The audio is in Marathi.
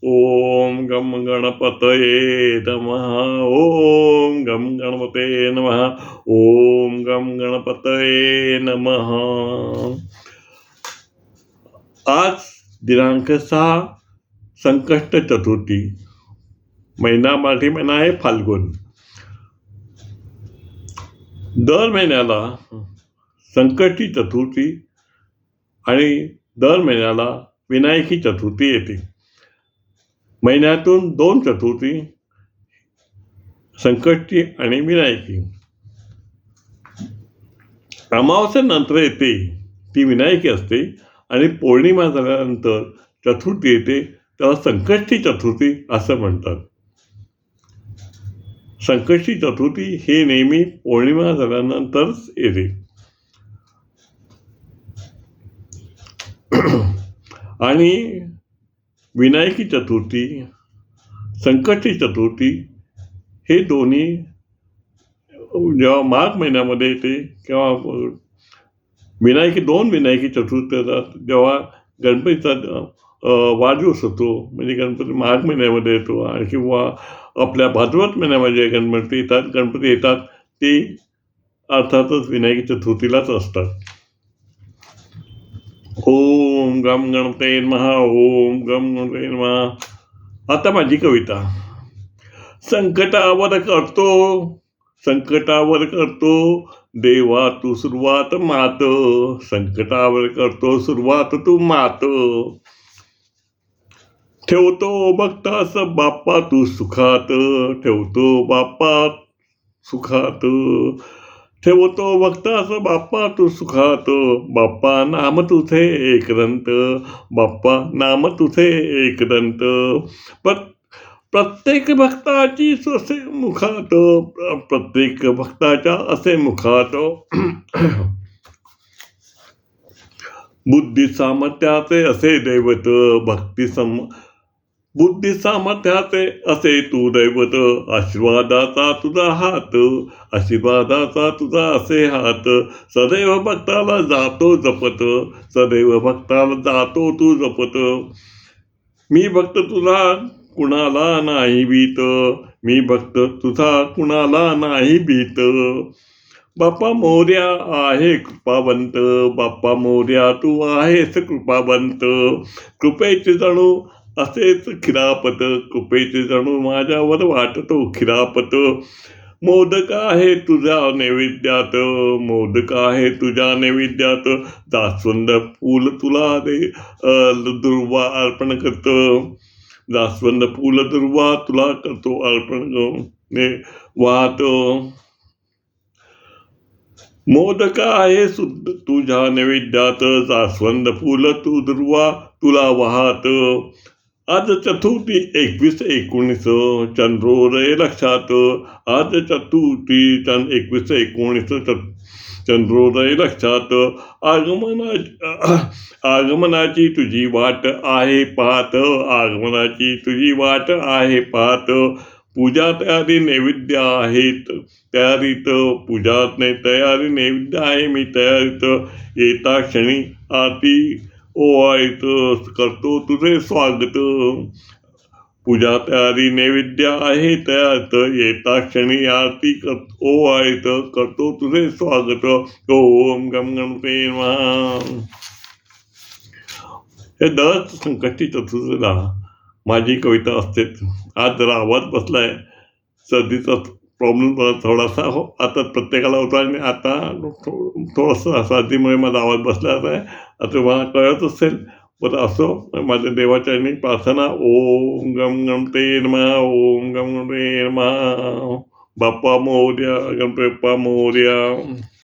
ओम गम गणपतये नमः. ओम गम गणपतये नमः. ओम गम गणपतये नमः. आज दिनांक 6 संकष्ट चतुर्थी. मराठी महिना आहे फाल्गुन. दर महिन्याला संकष्टी चतुर्थी आणि दर महिन्याला विनायकी चतुर्थी येते. महिन्यातून 2 चतुर्थी, संकष्टी आणि विनायकी. अमावस्येनंतर येते ती विनायकी असते आणि पौर्णिमा झाल्यानंतर चतुर्थी येते, त्याला संकष्टी चतुर्थी असं म्हणतात. संकष्टी चतुर्थी हे नेहमी पौर्णिमा झाल्यानंतरच येते. आणि विनायकी चतुर्थी, संकष्टी चतुर्थी हे दोन्ही जेव्हा माघ महिन्यामध्ये येते किंवा विनायकी चतुर्थी येतात, जेव्हा गणपतीचा वाढदिवस होतो, म्हणजे गणपती माघ महिन्यामध्ये येतो आणि किंवा आपल्या भाद्रपद महिन्यामध्ये गणपती येतात ते अर्थातच विनायकी चतुर्थीलाच असतात. ओम गम गणपतये नमः. ओम गम गणपतये नमः. आता माझी कविता. संकटावर करतो देवा तू सुरुवात मात. संकटावर करतो सुरुवात तू मात. ठेवतो भक्तास बाप्पा तू सुखात. ठेवतो बाप्पा सुखात. ठेवतो भक्तास बाप्पा तू सुखात. बाप्पा नाम तुझे एकदंत. बाप्पा नाम तुझे एकदंत. प्रत्येक भक्ताची असे मुखात. प्रत्येक भक्ताच्या असे मुखात. बुद्धी सामर्थ्याचे असे दैवत. बुद्धी सामर्थ्याचे असे तू दैवत. आशीर्वादाचा तुझा हात. आशीर्वादाचा तुझा असे हात. सदैव भक्ताला जातो जपत. सदैव भक्ताला जातो तू जपत. मी भक्त तुझा कुणाला नाही भीत. मी भक्त तुझा कुणाला नाही भीत. बाप्पा मोर्या आहे कृपावंत. बाप्पा मोर्या तू आहेस कृपावंत. कृपेचे जणू असेच खिरापत. कृपेचे जणू माझ्यावर वाटतो खिरापत. मोदक आहे तुझ्या नैवेद्यात. मोदक आहे तुझ्या नैवेद्यात. जास्वंद फूल तुला दुर्वा अर्पण करतो. जास्वंद फूल दुर्वा तुला करतो अर्पण वाहतो. मोदक आहे शुद्ध तुझ्या नैवेद्यात. जास्वंद फूल तू दुर्वा तुला वाहत. आज चतुर्थी 21/19 चंद्रोदय लक्षात. आज चतुर्थी 21/19 चंद्रोदय लक्षात. आगमनाची तुझी वाट आहे पाहत. आगमनाची तुझी वाट आहे पाहत. पूजा तयारी नैवेद्य आहेत तयारीत. पूजा तयारी नैवेद्य आहे मी तयारीत. येता क्षणी आरती ओवाळीत करतो तुझे स्वागत. पूजा तयारी नैवेद्य आहे तयारीत. येता क्षणी आरती ओवाळीत करतो तुझे स्वागत. ओम गम गणपतये नमः. हे दर संकष्टी चतुर्थीला माझी कविता असते. आज जरा आवाज बसलाय, सर्दीचा प्रॉब्लेम थोडासा आता प्रत्येकाला होता आणि आता थोडासा सर्दीमुळे माझा आवाज बसला आहे. आता मला कळत असेल, पण असो माझ्या देवाच्या प्रार्थना. ओम गम गणपतये नमः. ओम गम गणपतये नमः. बाप्पा मोरया. गणपती बाप्पा मोरया.